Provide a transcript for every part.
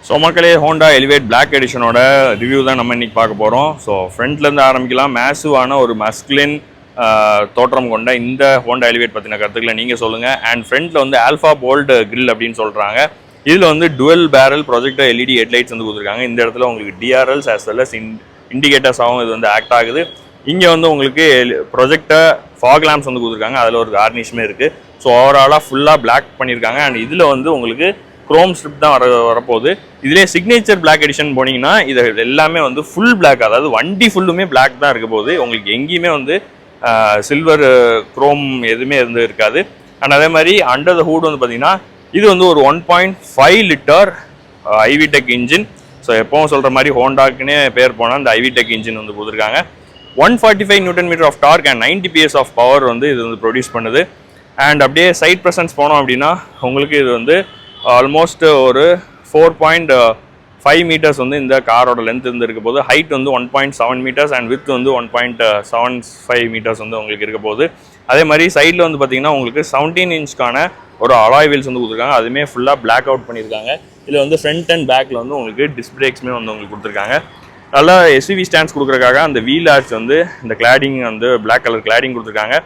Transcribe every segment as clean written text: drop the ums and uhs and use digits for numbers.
So மக்களே Honda Elevate black எடிஷனோட review தான் நம்ம இன்றைக்கி பார்க்க போகிறோம். ஸோ ஃப்ரண்ட்லேருந்து ஆரம்பிக்கலாம். மேசிவான ஒரு மஸ்குலின் தோற்றம் கொண்ட இந்த ஹோண்டா எலிவேட் பற்றின கருத்துக்களை நீங்கள் சொல்லுங்கள். அண்ட் ஃப்ரண்ட்டில் வந்து ஆல்ஃபா போல்ட் கிரில் அப்படின்னு சொல்கிறாங்க. இதில் வந்து dual barrel projector LED headlights வந்து கொடுத்துருக்காங்க. இந்த இடத்துல உங்களுக்கு டிஆர்எல்ஸ் ஆஸ் வெல் அஸ் இண்டிகேட்டர்ஸாகவும் இது வந்து ஆக்ட் ஆகுது. இங்கே வந்து உங்களுக்கு ப்ரொஜெக்டர் ஃபாக் லேம்ப்ஸ் வந்து கொடுத்துருக்காங்க. அதில் ஒரு கார்னிஷ்மே இருக்குது. ஸோ ஓவராலாக ஃபுல்லாக பிளாக் பண்ணியிருக்காங்க. அண்ட் இதில் வந்து உங்களுக்கு குரோம் ஸ்ட்ரிப் தான் வரப்போகுது. இதிலே சிக்னேச்சர் பிளாக் எடிஷன் போனீங்கன்னா இது எல்லாமே வந்து ஃபுல் பிளாக், அதாவது வண்டி ஃபுல்லுமே பிளாக் தான் இருக்க போகுது. உங்களுக்கு எங்கேயுமே வந்து சில்வர் குரோம் எதுவுமே இருக்காது. அண்ட் அதே மாதிரி அண்டர் த ஹூட் வந்து பார்த்தீங்கன்னா இது வந்து ஒரு 1.5 லிட்டர் ஐவிடெக் இன்ஜின். ஸோ எப்பவும் சொல்கிற மாதிரி ஹோண்டாக்குன்னே பேர் போனால் இந்த ஐவிடெக் இன்ஜின் வந்து கொடுத்துருக்காங்க. 145 newton metre of torque and 90 PS of power வந்து இது வந்து ப்ரொடியூஸ் பண்ணுது. அண்ட் அப்படியே சைட் ப்ரெசன்ஸ் போனோம் அப்படின்னா உங்களுக்கு இது வந்து ஆல்மோஸ்ட் ஒரு 4.5 மீட்டர்ஸ் வந்து இந்த காரோட லென்த் இருந்து இருக்க போது. ஹைட் வந்து 1.7 மீட்டர்ஸ் அண்ட் வித் வந்து 1.75 மீட்டர்ஸ் வந்து உங்களுக்கு இருக்க போகுது. அதே மாதிரி சைடில் வந்து பார்த்தீங்கன்னா உங்களுக்கு 17 இன்ச்க்கான ஒரு அலாய் வீல்ஸ் வந்து கொடுத்துருக்காங்க. அதுவுமே ஃபுல்லாக பிளாக் அவுட் பண்ணியிருக்காங்க. இதில் வந்து ஃப்ரண்ட் அண்ட் பேக்கில் வந்து உங்களுக்கு டிஸ்க் பிரேக்ஸுமே வந்து உங்களுக்கு கொடுத்துருக்காங்க. நல்லா எஸ்யூவி ஸ்டாண்ட்ஸ் கொடுக்குறதுக்காக அந்த வீல் ஆர்ச் வந்து இந்த கிளாடிங் வந்து பிளாக் கலர் கிளாடிங் கொடுத்துருக்காங்க.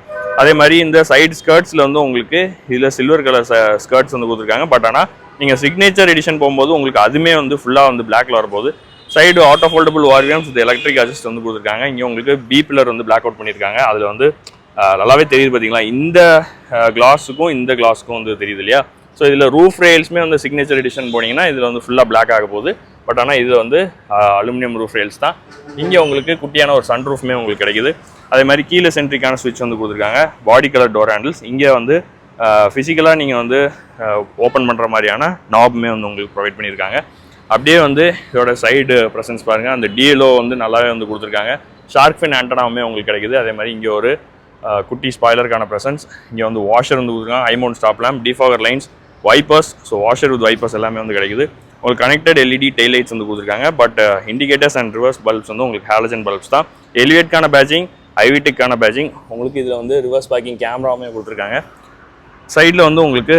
அதே மாதிரி இந்த சைடு ஸ்கர்ட்ஸில் வந்து உங்களுக்கு இதில் சில்வர் கலர் ஸ்கர்ட்ஸ் வந்து கொடுத்துருக்காங்க. பட் ஆனால் நீங்கள் சிக்னேச்சர் எடிஷன் போகும்போது உங்களுக்கு அதுவுமே வந்து ஃபுல்லாக வந்து பிளாக்ல வரப்போகுது. Side auto foldable ORVMs with electric adjust வந்து கொடுத்துருக்காங்க. இங்கே உங்களுக்கு பி பில்லர் வந்து பிளாக் அவுட் பண்ணியிருக்காங்க. அதில் வந்து நல்லாவே தெரியுது பார்த்தீங்களா, இந்த கிளாஸுக்கும் இந்த கிளாஸுக்கும் வந்து தெரியுது இல்லையா. ஸோ இதில் ரூஃப் ரெயில்ஸுமே வந்து சிக்னேச்சர் எடிஷன் போனீங்கன்னா இதில் வந்து ஃபுல்லாக பிளாக் ஆக போகுது. பட் ஆனால் இது வந்து அலுமினியம் ரூஃப் ரெயில்ஸ் தான். இங்கே உங்களுக்கு குட்டியான ஒரு சன் ரூஃப்மே உங்களுக்கு கிடைக்குது. அதே மாதிரி கீழே சென்ட்ரிக்கான ஸ்விட்ச் வந்து கொடுத்துருக்காங்க. பாடி கலர் டோர் ஹேண்டில்ஸ். இங்கே வந்து ஃபிசிக்கலாக நீங்கள் வந்து ஓப்பன் பண்ணுற மாதிரியான நாப்மே வந்து உங்களுக்கு ப்ரொவைட் பண்ணியிருக்காங்க. அப்படியே வந்து இதோட சைடு ப்ரெசன்ஸ் பாருங்கள். அந்த டிஎல்ஓ வந்து நல்லாவே வந்து கொடுத்துருக்காங்க. ஷார்க் ஃபின் ஆண்டனாவுமே உங்களுக்கு கிடைக்குது. அதே மாதிரி இங்கே ஒரு குட்டி ஸ்பாய்லருக்கான ப்ரெசன்ஸ். இங்கே வந்து வாஷர் வந்து கொடுத்துருக்காங்க. High mount stop lamp, defogger lines, wipers. So washer with wipers எல்லாமே வந்து கிடைக்குது. உங்களுக்கு கனெக்டட் எல்இடி டெய்ல் லைட்ஸ் வந்து கொடுத்துருக்காங்க. But indicators and reverse bulbs வந்து உங்களுக்கு ஹாலஜன் பல்ப்ஸ் தான். எலிவேட்கான பேட்சிங், ஐவிடெக்கான பேட்சிங். உங்களுக்கு இதில் வந்து ரிவர்ஸ் பார்க்கிங் கேமராவுமே கொடுத்துருக்காங்க. சைடில் வந்து உங்களுக்கு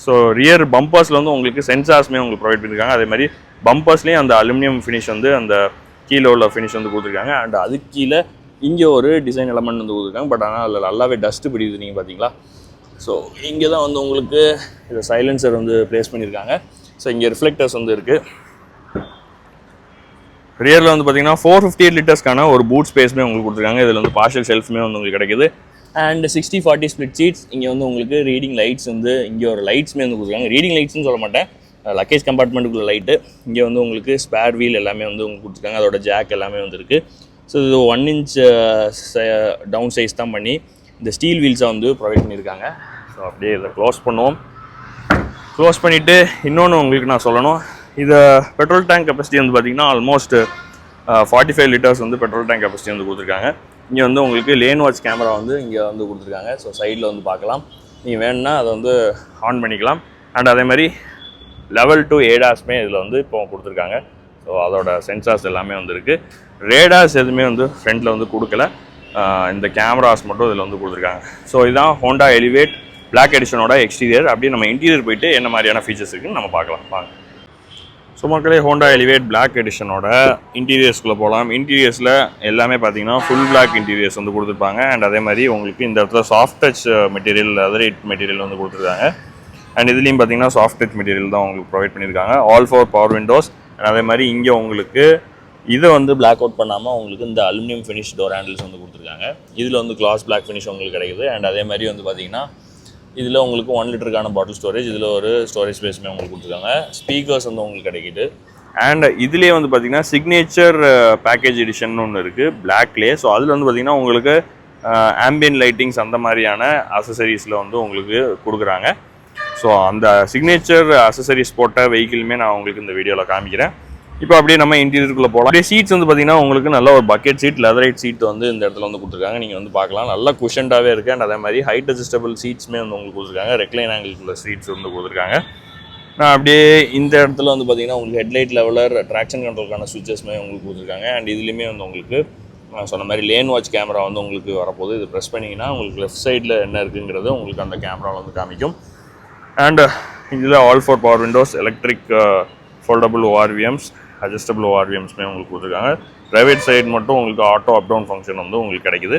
ஸோ ரியர் பம்பர்ஸில் வந்து உங்களுக்கு சென்சார்ஸ்மே உங்களுக்கு ப்ரொவைட் பண்ணியிருக்காங்க. அதே மாதிரி பம்பர்ஸ்லேயும் அந்த அலுமினியம் ஃபினிஷ் வந்து அந்த கீழே உள்ள ஃபினிஷ் வந்து கொடுத்துருக்காங்க. அண்ட் அதுக்கு கீழே இங்கே ஒரு டிசைன் எலமெண்ட் வந்து கொடுத்துருக்காங்க. பட் ஆனால் அதில் நல்லாவே டஸ்ட்டு பிடிக்குது, நீங்கள் பார்த்தீங்களா. ஸோ இங்கே தான் வந்து உங்களுக்கு இது சைலன்சர் வந்து ப்ளேஸ் பண்ணியிருக்காங்க. ஸோ இங்கே ரிஃப்ளெக்டர்ஸ் வந்து இருக்குது. ரியரில் வந்து பார்த்தீங்கன்னா 458 லிட்டர்ஸ்க்கான ஒரு பூட் ஸ்பேஸுமே உங்களுக்கு கொடுத்துருக்காங்க. இதில் வந்து பார்ஷல் ஷெல்ஃப்மே வந்து உங்களுக்கு கிடைக்குது. And 60/40 split seats. இங்கே வந்து உங்களுக்கு ரீடிங் லைட்ஸ் வந்து இங்கே ஒரு லைட்ஸ்மே வந்து கொடுத்துருக்காங்க. ரீடிங் லைட்ஸ்னு சொல்ல மாட்டேன், லக்கேஜ் கம்பார்ட்மெண்ட்டுக்குள்ள லைட்டு. இங்கே வந்து உங்களுக்கு ஸ்பேர் வீல் எல்லாமே வந்து உங்களுக்கு கொடுத்துருக்காங்க. அதோட ஜாக் எல்லாமே வந்து இருக்குது. ஸோ இது 1 inch டவுன் சைஸ் தான் பண்ணி இந்த ஸ்டீல் வீல்ஸை வந்து ப்ரொவைட் பண்ணியிருக்காங்க. ஸோ அப்படியே இதை க்ளோஸ் பண்ணுவோம். க்ளோஸ் பண்ணிவிட்டு இன்னொன்று உங்களுக்கு நான் சொல்லணும். இதை பெட்ரோல் டேங்க் கெப்பாசிட்டி வந்து பார்த்திங்கன்னா ஆல்மோஸ்ட் 45 லிட்டர்ஸ் வந்து பெட்ரோல் டேங்க் கெப்பாசிட்டி வந்து கொடுத்துருக்காங்க. இங்கே வந்து உங்களுக்கு லேன் வாட்ச் கேமரா வந்து இங்கே வந்து கொடுத்துருக்காங்க. ஸோ சைடில் வந்து பார்க்கலாம். நீங்கள் வேணும்னா அதை வந்து ஆன் பண்ணிக்கலாம். அண்ட் அதே மாதிரி லெவல் 2 ஏடாஸ்மே இதில் வந்து இப்போ கொடுத்துருக்காங்க. ஸோ அதோட சென்சார்ஸ் எல்லாமே வந்து இருக்குது. ரேடாஸ் எதுவுமே வந்து ஃப்ரண்ட்டில் வந்து கொடுக்கல. இந்த கேமராஸ் மட்டும் இதில் வந்து கொடுத்துருக்காங்க. ஸோ இதுதான் ஹோண்டா எலிவேட் பிளாக் எடிஷனோட எக்ஸ்டீரியர். அப்படியே நம்ம இன்டீரியர் போயிட்டு என்ன மாதிரியான ஃபீச்சர்ஸ் இருக்குன்னு நம்ம பார்க்கலாம் வாங்க. ஸோ மக்களே ஹோண்டா எலிவேட் பிளாக் எடிஷனோட இன்டீரியர்ஸ்குள்ளே போகலாம். இன்டீரியர்ஸில் எல்லாமே பார்த்தீங்கன்னா ஃபுல் பிளாக் இன்டீரியர்ஸ் வந்து கொடுத்துருப்பாங்க. அண்ட் அதே மாதிரி உங்களுக்கு இந்த இடத்துல சாஃப்ட் டச் மெட்டீரியல், லெதரைட் மெட்டீரியல் வந்து கொடுத்துருக்காங்க. அண்ட் இதுலேயும் பார்த்தீங்கன்னா சாஃப்ட் டச் மெட்டீரியல் தான் உங்களுக்கு ப்ரொவைட் பண்ணியிருக்காங்க. All 4 power Windows. அண்ட் அதே மாதிரி இங்கே உங்களுக்கு இதை வந்து பிளாக் அவுட் பண்ணாமல் உங்களுக்கு இந்த அலுமினியம் ஃபினிஷ் டோர் ஹேண்டில்ஸ் வந்து கொடுத்துருக்காங்க. இதில் வந்து கிளாஸ் பிளாக் ஃபினிஷ் உங்களுக்கு கிடைக்குது. அண்ட் அதே மாதிரி வந்து பார்த்தீங்கன்னா இதில் உங்களுக்கு 1 லிட்டருக்கான பாட்டில் ஸ்டோரேஜ், இதில் ஒரு ஸ்டோரேஜ் ஸ்பேஸுமே உங்களுக்கு கொடுத்துருக்காங்க. ஸ்பீக்கர்ஸ் வந்து உங்களுக்கு கிடைக்கிது. அண்ட் இதுலேயே வந்து பார்த்தீங்கன்னா சிக்னேச்சர் பேக்கேஜ் எடிஷன் ஒன்று இருக்குது பிளாக்லேயே. ஸோ அதில் வந்து பார்த்தீங்கன்னா உங்களுக்கு ஆம்பியன் லைட்டிங்ஸ் அந்த மாதிரியான அசசரிஸில் வந்து உங்களுக்கு கொடுக்குறாங்க. ஸோ அந்த சிக்னேச்சர் அசசரிஸ் போட்ட வெஹிக்கிளுமே நான் உங்களுக்கு இந்த வீடியோவில் காமிக்கிறேன். இப்போ அப்படியே நம்ம இன்டீரியருக்குள்ளே போகலாம். அப்படியே சீட்ஸ் வந்து பார்த்தீங்கன்னா உங்களுக்கு நல்ல ஒரு பக்கெட் சீட், லெதரைட் சீட் வந்து இந்த இடத்துல வந்து கொடுத்துருக்காங்க. நீங்கள் வந்து பார்க்கலாம், நல்லா குஷன்டாகவே இருக்குது. அண்ட் அதே மாதிரி ஹைட் அட்ஜஸ்டபிள் சீட்ஸுமே வந்து உங்களுக்கு கொடுத்துருக்காங்க. ரெக்லைன் ஆங்கிள்குள்ள சீட்ஸ் வந்து கொடுத்துருக்காங்க. நான் அப்படியே இந்த இடத்துல வந்து பார்த்தீங்கன்னா உங்களுக்கு ஹெட்லைட் லெவலர், ட்ராக்ஷன் கண்ட்ரோலுக்கான சுவிச்சஸ்மே உங்களுக்கு கொடுத்துருக்காங்க. அண்ட் இதுலேயுமே வந்து உங்களுக்கு நான் சொன்ன மாதிரி லேன் வாட்ச் கேமரா வந்து உங்களுக்கு வரப்போகுது. இது ப்ரெஸ் பண்ணிங்கன்னா உங்களுக்கு லெஃப்ட் சைடில் என்ன இருக்குங்கிறது உங்களுக்கு அந்த கேமராவில் வந்து காமிக்கும். அண்ட் இதில் all four power windows, electric foldable ORVMs, adjustable ஓஆர்விஎம்ஸ்மே உங்களுக்கு கொடுத்துருக்காங்க. ப்ரைவேட் சைடு மட்டும் உங்களுக்கு ஆட்டோ அப் டவுன் ஃபங்க்ஷன் வந்து உங்களுக்கு கிடைக்குது.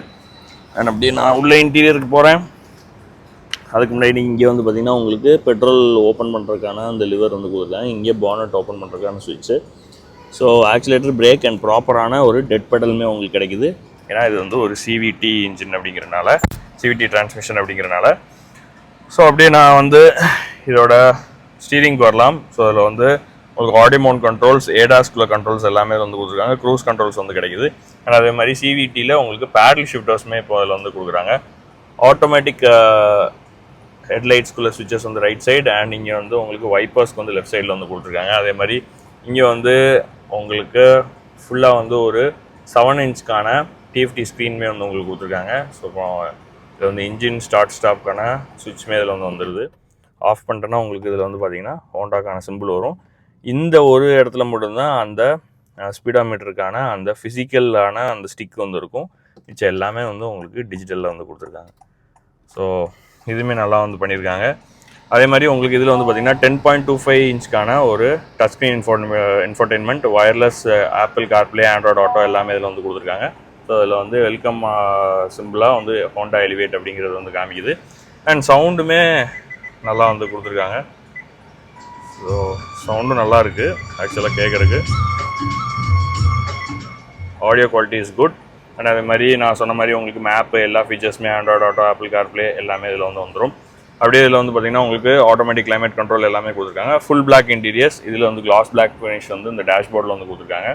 அண்ட் அப்படியே நான் உள்ள இன்டீரியருக்கு போகிறேன். அதுக்கு முன்னாடி இங்கே வந்து பார்த்திங்கன்னா உங்களுக்கு பெட்ரோல் ஓப்பன் பண்ணுறதுக்கான அந்த லிவர் வந்து கொடுத்துருக்காங்க. இங்கே பானட் ஓப்பன் பண்ணுறதுக்கான சுவிட்சு. ஸோ ஆக்சிலேட்டர், பிரேக் அண்ட் ப்ராப்பரான ஒரு டெட் பெடலுமே உங்களுக்கு கிடைக்குது. ஏன்னா இது வந்து ஒரு சிவிடி இன்ஜின் அப்படிங்கிறனால, சிவிடி டிரான்ஸ்மிஷன் அப்படிங்கிறனால. ஸோ அப்படியே நான் வந்து இதோட ஸ்டீரிங்க்கு வரலாம். ஸோ அதில் வந்து உங்களுக்கு ஆடியோ மவுண்ட் கண்ட்ரோல்ஸ், ஏடாஸ்குள்ள கண்ட்ரோல்ஸ் எல்லாமே வந்து கொடுத்துருக்காங்க. க்ரூஸ் கண்ட்ரோல்ஸ் வந்து கிடைக்குது. அண்ட் அதே மாதிரி சிவிடியில் உங்களுக்கு பேடல் ஷிஃப்டர்ஸுமே இப்போ அதில் வந்து கொடுக்குறாங்க. ஆட்டோமேட்டிக் ஹெட்லைட்ஸ்குள்ள ஸ்விட்சஸ் வந்து ரைட் சைடு, அண்ட் இங்கே வந்து உங்களுக்கு வைப்பர்ஸ்க்கு வந்து லெஃப்ட் சைடில் வந்து கொடுத்துருக்காங்க. அதே மாதிரி இங்கே வந்து உங்களுக்கு ஃபுல்லாக வந்து ஒரு 7 இன்ச்சுக்கான டிஎஃப்டி ஸ்க்ரீனுமே வந்து உங்களுக்கு கொடுத்துருக்காங்க. ஸோ இப்போ இது வந்து இன்ஜின் ஸ்டார்ட் ஸ்டாப்க்கான சுவிட்சுமே இதில் வந்து வந்துடுது. ஆஃப் பண்ணிட்டேன்னா உங்களுக்கு இதில் வந்து பார்த்தீங்கன்னா ஹோண்டாக்கான சிம்பிள் வரும். இந்த ஒரு இடத்துல மட்டும்தான் அந்த ஸ்பீடாமீட்டருக்கான அந்த ஃபிசிக்கலான அந்த ஸ்டிக் வந்து இருக்கும். மிச்சம் எல்லாமே வந்து உங்களுக்கு டிஜிட்டலில் வந்து கொடுத்துருக்காங்க. ஸோ இதுவுமே நல்லா வந்து பண்ணியிருக்காங்க. அதே மாதிரி உங்களுக்கு இதில் வந்து பார்த்திங்கன்னா 10.25 இன்ச்சுக்கான ஒரு touch screen infotainment, wireless apple CarPlay, Android auto எல்லாமே இதில் வந்து கொடுத்துருக்காங்க. ஸோ அதில் வந்து வெல்கம் சிம்பிளாக வந்து ஹோண்டா எலிவேட் அப்படிங்கிறது வந்து காமிக்குது. அண்ட் சவுண்டுமே நல்லா வந்து கொடுத்துருக்காங்க. ஸோ சவுண்டும் நல்லா இருக்குது ஆக்சுவலாக கேட்குறதுக்கு. Audio quality is good. And அதே மாதிரி நான் சொன்ன மாதிரி உங்களுக்கு மேப்பு எல்லா ஃபீச்சர்ஸுமே ஆண்ட்ராய்டு ஆட்டோ, ஆப்பிள் கார்ப்ளே எல்லாமே இதில் வந்து வந்துடும். அப்படியே இதில் வந்து பார்த்திங்கன்னா உங்களுக்கு ஆட்டோமேட்டிக் கிளைமேட் கண்ட்ரோல் எல்லாமே கொடுத்துருக்காங்க. Full black interiors. இதில் வந்து கிளாஸ் பிளாக் ஃபினிஷ் வந்து இந்த டேஷ்போர்டில் வந்து கொடுத்துருக்காங்க.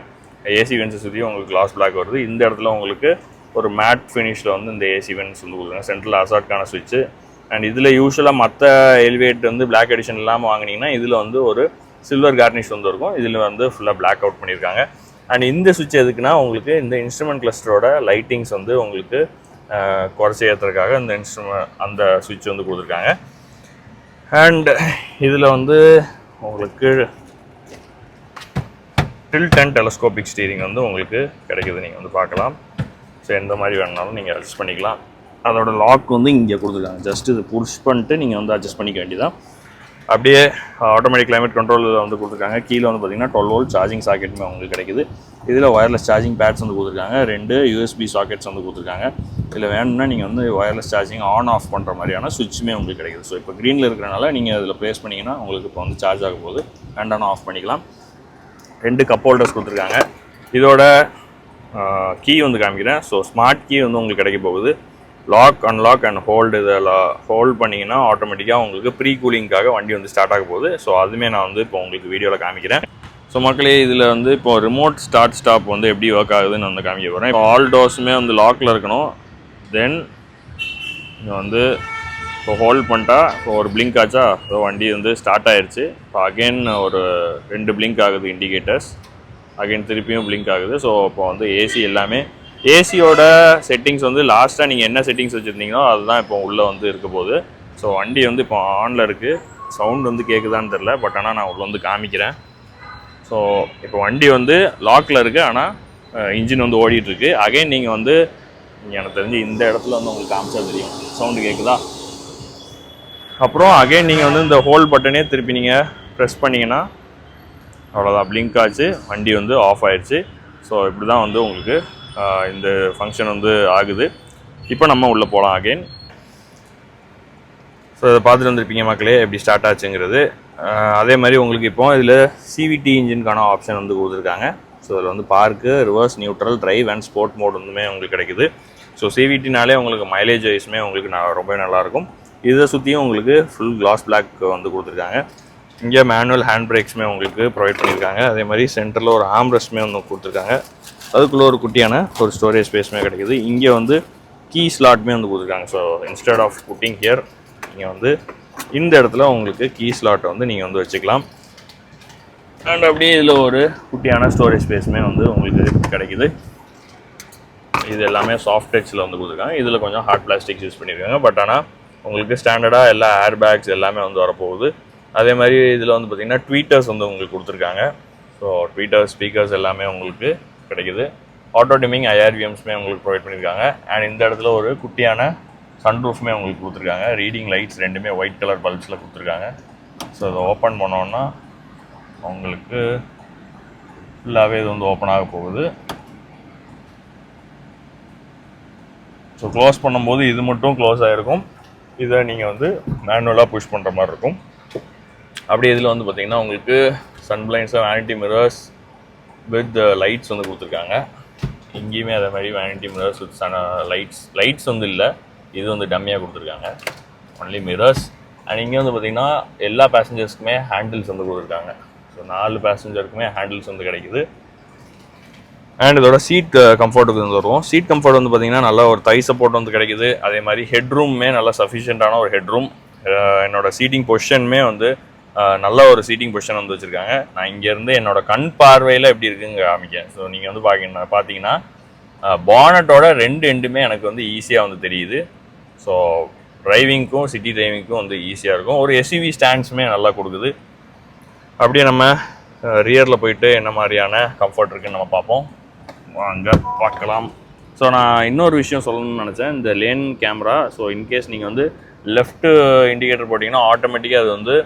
ஏசி வென்ஸை சுற்றியும் உங்களுக்கு கிளாஸ் பிளாக் வருது. இந்த இடத்துல உங்களுக்கு ஒரு மேட் ஃபினிஷில் வந்து இந்த ஏசி வென்ஸ் வந்து கொடுத்துருக்காங்க. சென்ட்ரல் அசார்ட்கான சுவிட்சு. அண்ட் இதில் யூஸ்வலாக மற்ற எலிவேட் வந்து பிளாக் எடிஷன் இல்லாமல் வாங்கினீங்கன்னா இதில் வந்து ஒரு சில்வர் கார்னிஷ் வந்து இருக்கும். இதில் வந்து ஃபுல்லாக பிளாக் அவுட் பண்ணியிருக்காங்க. அண்ட் இந்த சுவிட்ச் எதுக்குன்னா உங்களுக்கு இந்த இன்ஸ்ட்ருமெண்ட் கிளஸ்டரோட லைட்டிங்ஸ் வந்து உங்களுக்கு குறைச்சி ஏற்றுறதுக்காக இந்த அந்த சுவிட்ச் வந்து கொடுத்துருக்காங்க. அண்ட் இதில் வந்து உங்களுக்கு டில்ட் அண்ட் டெலஸ்கோபிக் ஸ்டீரிங் வந்து உங்களுக்கு கிடைக்குது. நீங்கள் வந்து பார்க்கலாம். ஸோ எந்த மாதிரி வேணுனாலும் நீங்கள் அட்ஜஸ்ட் பண்ணிக்கலாம். அதோட லாக் வந்து இங்கே கொடுத்துருக்காங்க. ஜஸ்ட் இது புஷ் பண்ணிட்டு நீங்கள் வந்து அட்ஜஸ்ட் பண்ணிக்க வேண்டியதான். அப்படியே ஆட்டோமேட்டிக் கிளைமேட் கண்ட்ரோல் வந்து கொடுத்துருக்காங்க. கீழே வந்து பார்த்திங்கன்னா 12 வோல்ட் சார்ஜிங் சாக்கெட்டுமே உங்களுக்கு கிடைக்குது. இதில் ஒயர்லெஸ் சார்ஜிங் பேட்ஸ் வந்து கொடுத்துருக்காங்க. 2 யூஎஸ்பி சாக்கெட்ஸ் வந்து கொடுத்துருக்காங்க. இதில் வேணும்னா நீங்கள் வந்து ஒயர்லெஸ் சார்ஜிங் ஆன் ஆஃப் பண்ணுற மாதிரியான சுவிட்சுமே உங்களுக்கு கிடைக்குது. ஸோ இப்போ க்ரீனில் இருக்கிறனால நீங்கள் இதில் ப்ளேஸ் பண்ணிங்கன்னா உங்களுக்கு இப்போ வந்து சார்ஜ் ஆகும் போது வேண்டாம் ஆஃப் பண்ணிக்கலாம். 2 கப் ஹோல்டர்ஸ் கொடுத்துருக்காங்க. இதோட கீ வந்து காமிக்கிறேன். ஸோ ஸ்மார்ட் கீ வந்து உங்களுக்கு கிடைக்க போகுது. லாக், அன்லாக் அண்ட் ஹோல்டு இதில் ஹோல்ட் பண்ணிங்கன்னா ஆட்டோமேட்டிக்காக உங்களுக்கு ப்ரீ கூலிங்காக வண்டி வந்து ஸ்டார்ட் ஆக போகுது. ஸோ அதுவுமே நான் வந்து இப்போ உங்களுக்கு வீடியோவில் காமிக்கிறேன். ஸோ மக்களே இதில் வந்து இப்போ ரிமோட் ஸ்டார்ட் ஸ்டாப் வந்து எப்படி ஒர்க் ஆகுதுன்னு வந்து காமிக்க போகிறேன். இப்போ ஆல் டோர்ஸுமே வந்து லாக்கில் இருக்கணும். தென் இங்கே வந்து இப்போ ஹோல்ட் பண்ணிட்டா இப்போ ஒரு பிளிங்க் ஆச்சா, ஸோ வண்டி வந்து ஸ்டார்ட் ஆயிடுச்சு. இப்போ அகெயின் ஒரு 2 பிளிங்க் ஆகுது இண்டிகேட்டர்ஸ். அகெயின் திருப்பியும் பிளிங்க் ஆகுது. ஸோ இப்போ வந்து ஏசி எல்லாமே ஏசியோட செட்டிங்ஸ் வந்து லாஸ்ட்டாக நீங்கள் என்ன செட்டிங்ஸ் வச்சுருந்தீங்களோ அதுதான் இப்போ உள்ளே வந்து இருக்க போகுது. ஸோ வண்டி வந்து இப்போ ஆனில் இருக்குது. சவுண்ட் வந்து கேட்குதான்னு தெரில, பட் ஆனால் நான் உள்ள வந்து காமிக்கிறேன். ஸோ இப்போ வண்டி வந்து லாக்கில் இருக்குது, ஆனால் இன்ஜின் வந்து ஓடிட்டுருக்கு. அகைன் நீங்கள் வந்து எனக்கு தெரிஞ்சு இந்த இடத்துல வந்து உங்களுக்கு காமிச்சா தெரியும். சவுண்டு கேட்குதா? அப்புறம் அகைன் நீங்கள் வந்து இந்த ஹோல்ட் பட்டனே திருப்பி நீங்கள் ப்ரெஸ் பண்ணிங்கன்னா அவ்வளோதான், பிளிங்க் ஆச்சு, வண்டி வந்து ஆஃப் ஆயிடுச்சு. ஸோ இப்படி தான் வந்து உங்களுக்கு இந்த ஃபங்க்ஷன் வந்து ஆகுது. இப்போ நம்ம உள்ளே போகலாம் அகைன். ஸோ இதை பார்த்துட்டு வந்துருப்பீங்க மக்களே எப்படி ஸ்டார்ட் ஆச்சுங்கிறது. அதே மாதிரி உங்களுக்கு இப்போ இதில் சிவிடி இன்ஜினுக்கான ஆப்ஷன் வந்து கொடுத்துருக்காங்க. ஸோ இதில் வந்து park, reverse, neutral, drive and sport mode வந்துமே உங்களுக்கு கிடைக்குது. ஸோ சிவிடினாலே உங்களுக்கு மைலேஜ் வைஸுமே உங்களுக்கு ரொம்ப நல்லாயிருக்கும். இதை சுற்றியும் உங்களுக்கு ஃபுல் கிளாஸ் பிளாக் வந்து கொடுத்துருக்காங்க. இங்கே மேனுவல் ஹேண்ட் பிரேக்ஸுமே உங்களுக்கு ப்ரொவைட் பண்ணியிருக்காங்க. அதே மாதிரி சென்டரில் ஒரு ஆம்ரெஸ்ட்டுமே வந்து கொடுத்துருக்காங்க. அதுக்குள்ளே ஒரு குட்டியான ஒரு ஸ்டோரேஜ் ஸ்பேஸுமே கிடைக்குது. இங்கே வந்து கீ ஸ்லாட்டுமே வந்து கொடுத்துருக்காங்க. So instead of putting here நீங்கள் வந்து இந்த இடத்துல உங்களுக்கு கீ ஸ்லாட்டை வந்து நீங்கள் வந்து வச்சுக்கலாம். அண்ட் அப்படியே இதில் ஒரு குட்டியான ஸ்டோரேஜ் ஸ்பேஸுமே வந்து உங்களுக்கு கிடைக்குது. இது எல்லாமே சாஃப்ட் டச்சில் வந்து கொடுத்துருக்காங்க. இதில் கொஞ்சம் ஹார்ட் பிளாஸ்டிக்ஸ் யூஸ் பண்ணியிருக்காங்க. பட் ஆனால் உங்களுக்கு ஸ்டாண்டர்டாக எல்லா ஏர் பேக்ஸ் எல்லாமே வந்து வரப்போகுது. அதே மாதிரி இதில் வந்து பார்த்திங்கன்னா ட்வீட்டர்ஸ் வந்து உங்களுக்கு கொடுத்துருக்காங்க. ஸோ ட்வீட்டர், ஸ்பீக்கர்ஸ் எல்லாமே உங்களுக்கு கிடைக்குது. ஆட்டோ டிமிங், ஐஆர்விஎம்ஸுமே உங்களுக்கு ப்ரொவைட் பண்ணியிருக்காங்க. அண்ட் இந்த இடத்துல ஒரு குட்டியான சன்ரூஃப்மே உங்களுக்கு கொடுத்துருக்காங்க. ரீடிங் லைட்ஸ் ரெண்டுமே ஒயிட் கலர் பல்ப்ஸில் கொடுத்துருக்காங்க. ஸோ இதை ஓப்பன் பண்ணோன்னா உங்களுக்கு ஃபுல்லாகவே இது வந்து ஓப்பன் ஆக போகுது. ஸோ க்ளோஸ் பண்ணும்போது இது மட்டும் க்ளோஸ் ஆகிருக்கும். இதை நீங்கள் வந்து மேனுவலாக புஷ் பண்ணுற மாதிரி இருக்கும். அப்படியே இதில் வந்து பார்த்திங்கன்னா உங்களுக்கு sun blinds, vanity mirrors with lights வந்து கொடுத்துருக்காங்க. இங்கேயுமே அதே மாதிரி வேனிட்டி மிரர்ஸ் வித் லைட்ஸ் வந்து இல்லை, இது வந்து டம்மியாக கொடுத்துருக்காங்க, ஒன்லி மிரர்ஸ். அண்ட் இங்கே வந்து பார்த்திங்கன்னா எல்லா பேசஞ்சர்ஸ்க்குமே ஹேண்டில்ஸ் வந்து கொடுத்துருக்காங்க. ஸோ 4 பேசஞ்சருக்குமே ஹேண்டில்ஸ் வந்து கிடைக்குது. அண்ட் இதோட சீட் கம்ஃபர்ட்டுக்கு வந்து வருவோம். சீட் கம்ஃபர்ட் வந்து பார்த்திங்கன்னா நல்லா ஒரு தை சப்போர்ட் வந்து கிடைக்குது. அதே மாதிரி ஹெட்ரூமே நல்லா சஃபிஷியண்ட்டான ஒரு ஹெட்ரூம். என்னோட சீட்டிங் பொசிஷனுமே வந்து நல்ல ஒரு சீட்டிங் பொசிஷன் வந்து வச்சுருக்காங்க. நான் இங்கேருந்து என்னோட கண் பார்வையில் எப்படி இருக்குங்க காமிக்கேன். ஸோ நீங்கள் வந்து பார்த்தீங்கன்னா பானட்டோட 2 எண்டுமே எனக்கு வந்து ஈஸியாக வந்து தெரியுது. ஸோ டிரைவிங்க்கும் சிட்டி டிரைவிங்க்கும் வந்து ஈஸியாக இருக்கும். ஒரு எஸ்யூவி ஸ்டாண்ட்ஸுமே நல்லா கொடுக்குது. அப்படியே நம்ம ரியரில் போயிட்டு என்ன மாதிரியான கம்ஃபர்ட் இருக்குன்னு நம்ம பார்ப்போம், வாங்க பார்க்கலாம். ஸோ நான் இன்னொரு விஷயம் சொல்லணும்னு நினச்சேன், இந்த லேன் கேமரா. ஸோ இன்கேஸ் நீங்கள் வந்து லெஃப்ட்டு இண்டிகேட்டர் போட்டிங்கன்னா ஆட்டோமேட்டிக்காக அது வந்து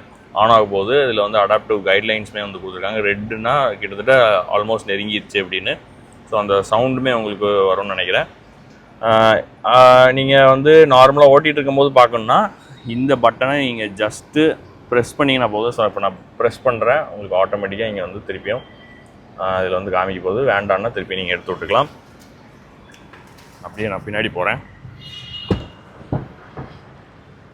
ஆன் ஆக போகுது. இதில் வந்து அடாப்டிவ் கைட்லைன்ஸுமே வந்து கொடுத்துருக்காங்க. ரெட்டுனா கிட்டத்தட்ட ஆல்மோஸ்ட் நெருங்கிடுச்சு அப்படின்னு. ஸோ அந்த சவுண்டுமே உங்களுக்கு வரும்னு நினைக்கிறேன். நீங்கள் வந்து நார்மலாக ஓட்டிகிட்டு இருக்கும்போது பார்க்கணுன்னா இந்த பட்டனை நீங்கள் ஜஸ்ட்டு ப்ரெஸ் பண்ணிங்கன்னா போதும். ஸோ இப்போ நான் ப்ரெஸ் பண்ணுறேன், உங்களுக்கு ஆட்டோமேட்டிக்காக இங்கே வந்து திருப்பியும் இதில் வந்து காமிக்க போகுது. வேண்டான்னா திருப்பி நீங்கள் எடுத்து விட்டுக்கலாம். அப்படியே நான் பின்னாடி போகிறேன்.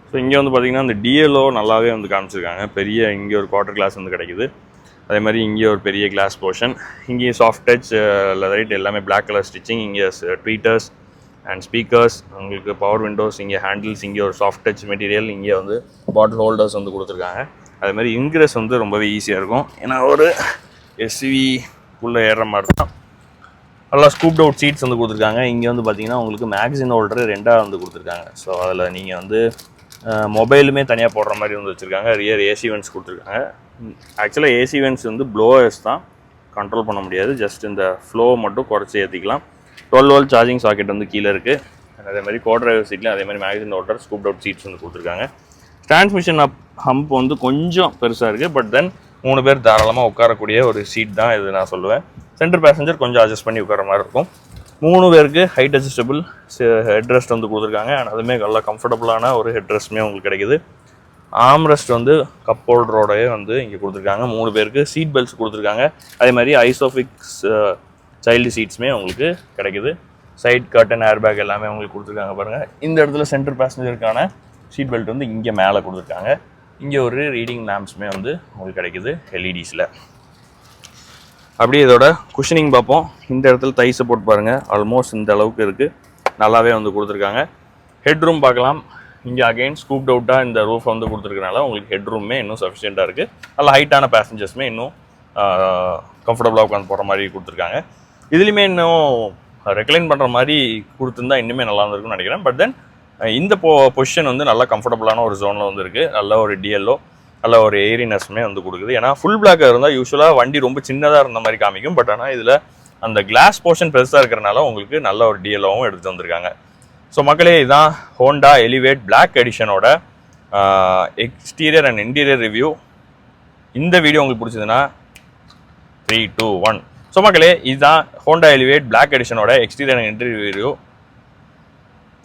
ஸோ இங்கே வந்து பார்த்திங்கன்னா இந்த டிஎல்ஓ நல்லாவே வந்து காமிச்சிருக்காங்க. பெரிய இங்கே ஒரு குவார்ட்டர் கிளாஸ் வந்து கிடைக்குது. அதே மாதிரி இங்கே ஒரு பெரிய கிளாஸ் போர்ஷன். இங்கே சாஃப்ட் டச் லைட் எல்லாமே பிளாக் கலர் ஸ்டிச்சிங். இங்கே ட்வீட்டர்ஸ் அண்ட் ஸ்பீக்கர்ஸ், உங்களுக்கு பவர் விண்டோஸ், இங்கே ஹேண்டில்ஸ், இங்கே ஒரு சாஃப்ட் டச் மெட்டீரியல், இங்கே வந்து பாட்டில் ஹோல்டர்ஸ் வந்து கொடுத்துருக்காங்க. அதே மாதிரி இன்க்ரெஸ் வந்து ரொம்பவே ஈஸியாக இருக்கும். ஏன்னா ஒரு எஸ்யூவி உள்ளே ஏறுற மாதிரி தான். நல்லா ஸ்கூப்ட் அவுட் சீட்ஸ் வந்து கொடுத்துருக்காங்க. இங்கே வந்து பார்த்திங்கன்னா உங்களுக்கு மேக்சின் ஹோல்டர் 2 வந்து கொடுத்துருக்காங்க. ஸோ அதில் நீங்கள் வந்து மொபைலுமே தனியாக போடுற மாதிரி வந்து வச்சுருக்காங்க. ரியர் ஏசி வென்ட்ஸ் கொடுத்துருக்காங்க. ஆக்சுவலாக ஏசி வென்ட்ஸ் வந்து ப்ளோவர்ஸ் தான், கண்ட்ரோல் பண்ண முடியாது. ஜஸ்ட் இந்த ஃப்ளோ மட்டும் குறைச்சி ஏற்றிக்கலாம். 12 volt சார்ஜிங் சாக்கெட் வந்து கீழே இருக்குது. அதே மாதிரி கோ டிரைவர் சீட்லேயும் அதே மாதிரி மேக்சின் ஹோல்டர், ஸ்கூப்ட் அவுட் சீட்ஸ் வந்து கொடுத்துருக்காங்க. டிரான்ஸ்மிஷன் ஹம்ப் வந்து கொஞ்சம் பெருசாக இருக்குது. பட் தென் 3 பேர் தாராளமாக உட்காரக்கூடிய ஒரு சீட் தான் இது நான் சொல்லுவேன். சென்டர் பேசஞ்சர் கொஞ்சம் அட்ஜஸ்ட் பண்ணி உட்கார மாதிரி இருக்கும். 3 பேருக்கு ஹைட் அட்ஜஸ்டபிள் ஹெட் ரெஸ்ட் வந்து கொடுத்துருக்காங்க. அண்ட் அதுவுமே நல்லா கம்ஃபர்டபுளான ஒரு ஹெட் ரெஸ்ட்டுமே உங்களுக்கு கிடைக்குது. ஆர்ம் ரெஸ்ட் வந்து கப் ஹோல்டரோடய வந்து இங்கே கொடுத்துருக்காங்க. 3 பேருக்கு சீட் பெல்ட்ஸ் கொடுத்துருக்காங்க. அதே மாதிரி ஐசோஃபிக்ஸ் சைல்டு சீட்ஸுமே உங்களுக்கு கிடைக்குது. சைட் கர்டன், ஏர் பேக் எல்லாமே உங்களுக்கு கொடுத்துருக்காங்க பாருங்கள். இந்த இடத்துல சென்டர் பேசஞ்சருக்கான சீட் பெல்ட் வந்து இங்கே மேலே கொடுத்துருக்காங்க. இங்கே ஒரு ரீடிங் லேம்ப்ஸுமே வந்து உங்களுக்கு கிடைக்குது எல்இடிஸில். அப்படியே இதோட குஷனிங் பார்ப்போம். இந்த இடத்துல தை சப்போர்ட் பாருங்கள், ஆல்மோஸ்ட் இந்த அளவுக்கு இருக்குது, நல்லாவே வந்து கொடுத்துருக்காங்க. ஹெட் ரூம் பார்க்கலாம். இங்கே அகைன் ஸ்கூப்ட் அவுட்டாக இந்த ரூஃப் வந்து கொடுத்துருக்கனால உங்களுக்கு ஹெட் ரூமே இன்னும் சஃபிஷியண்ட்டாக இருக்குது. நல்ல ஹைட்டான பேசஞ்சர்ஸுமே இன்னும் கம்ஃபர்டபுளாக உட்காந்து போகிற மாதிரி கொடுத்துருக்காங்க. இதுலேயுமே இன்னும் ரெக்ளைன் பண்ணுற மாதிரி கொடுத்துருந்தா இன்னுமே நல்லா இருந்திருக்குன்னு நினைக்கிறேன். பட் தென் இந்த பொசிஷன் வந்து நல்லா கம்ஃபர்டபுளான ஒரு ஜோனில் வந்து இருக்குது. நல்ல ஒரு டிஎல்ஓ, நல்ல ஒரு ஏரினஸ்மே வந்து கொடுக்குது. ஏன்னா ஃபுல் பிளாக்காக இருந்தால் யூஸ்வலாக வண்டி ரொம்ப சின்னதாக இருந்த மாதிரி காமிக்கும். பட் ஆனால் இதில் அந்த கிளாஸ் போர்ஷன் பெருசாக இருக்கிறனால உங்களுக்கு நல்ல ஒரு டிஎல்ஓவும் எடுத்து வந்திருக்காங்க. ஸோ மக்களே, இதுதான் ஹோண்டா எலிவேட் பிளாக் எடிஷனோட எக்ஸ்டீரியர் அண்ட் இன்டீரியர் ரிவ்யூ. இந்த வீடியோ உங்களுக்கு பிடிச்சதுன்னா 3, 2, 1. ஸோ மக்களே, இதுதான் ஹோண்டா எலிவேட் பிளாக் எடிஷனோட exterior and interior review.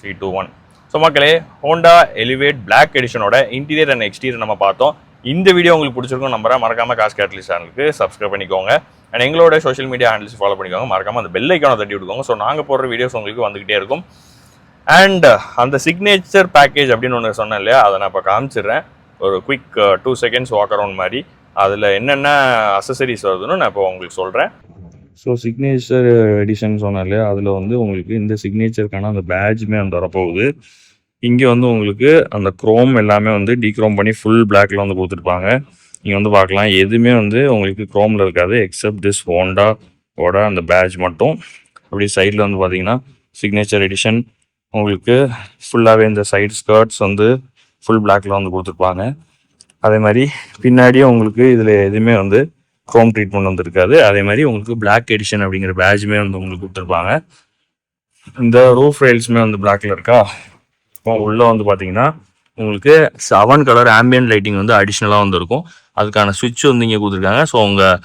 3, 2, 1. So மக்களே, ஹோண்டா எலிவேட் பிளாக் எடிஷனோட இன்டீரியர் அண்ட் எக்ஸ்டீரியர் நம்ம பார்த்தோம். இந்த வீடியோ உங்களுக்கு பிடிச்சிருக்கும் நம்புறேன். மறக்காம காஸ் கேட்டலிஸ்ட் சேனலுக்கு சப்ஸ்கிரைப் பண்ணிக்கோங்க. அண்ட் எங்களோட சோஷியல் மீடியா ஹேண்டில்ஸ் ஃபாலோ பண்ணிக்கோங்க. மறக்காம அந்த பெல் ஐக்கானை தட்டி விட்டுக்கோங்க. ஸோ நாங்கள் போடுற வீடியோஸ் உங்களுக்கு வந்துகிட்டே இருக்கும். அண்ட் அந்த சிக்னேச்சர் பேக்கேஜ் அப்படின்னு ஒன்று சொன்னேன் இல்லையா, அதை நான் இப்போ காமிச்சிடுறேன். ஒரு குயிக் 2 seconds வாக் அரவுண்ட் மாதிரி. அதில் என்னென்ன அசசரிஸ் வருதுன்னு நான் இப்போ உங்களுக்கு சொல்கிறேன். ஸோ சிக்னேச்சர் எடிஷன் சொன்னேன் இல்லையா, அதில் வந்து உங்களுக்கு இந்த சிக்னேச்சருக்கான அந்த பேட்ஜுமே வந்து வரப்போகுது. இங்கே வந்து உங்களுக்கு அந்த க்ரோம் எல்லாமே வந்து டீக்ரோம் பண்ணி ஃபுல் பிளாக்ல வந்து கொடுத்துருப்பாங்க. நீங்கள் வந்து பார்க்கலாம், எதுவுமே வந்து உங்களுக்கு க்ரோமில் இருக்காது எக்ஸப்ட் திஸ் ஹோண்டாவோட அந்த பேட்ச் மட்டும். அப்படி சைடில் வந்து பார்த்தீங்கன்னா சிக்னேச்சர் எடிஷன் உங்களுக்கு ஃபுல்லாகவே இந்த சைட் ஸ்கர்ட்ஸ் வந்து ஃபுல் பிளாக்ல வந்து கொடுத்துருப்பாங்க. அதே மாதிரி பின்னாடியே உங்களுக்கு இதில் எதுவுமே வந்து க்ரோம் ட்ரீட்மெண்ட் வந்து இருக்காது. அதே மாதிரி உங்களுக்கு பிளாக் எடிஷன் அப்படிங்கிற பேட்சுமே வந்து உங்களுக்கு கொடுத்துருப்பாங்க. இந்த ரூஃப் ரெயில்ஸுமே வந்து பிளாக்ல இருக்கா. இப்போ உள்ளே வந்து பார்த்தீங்கன்னா உங்களுக்கு 7 கலர் ஆம்பியன்ட் லைட்டிங் வந்து அடிஷ்னலாக வந்து இருக்கும். அதுக்கான சுவிட்ச் வந்து இங்கே கொடுத்துருக்காங்க. ஸோ உங்கள்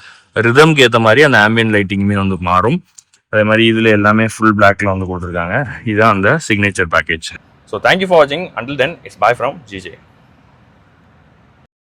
ரிதம்க்கு ஏற்ற மாதிரி அந்த ஆம்பியன்ட் லைட்டிங்குமே வந்து மாறும். அதே மாதிரி இதில் எல்லாமே ஃபுல் பிளாக்ல வந்து கொடுத்துருக்காங்க. இதுதான் அந்த signature package. So thank you for வாட்சிங். Until then it's bye from GJ.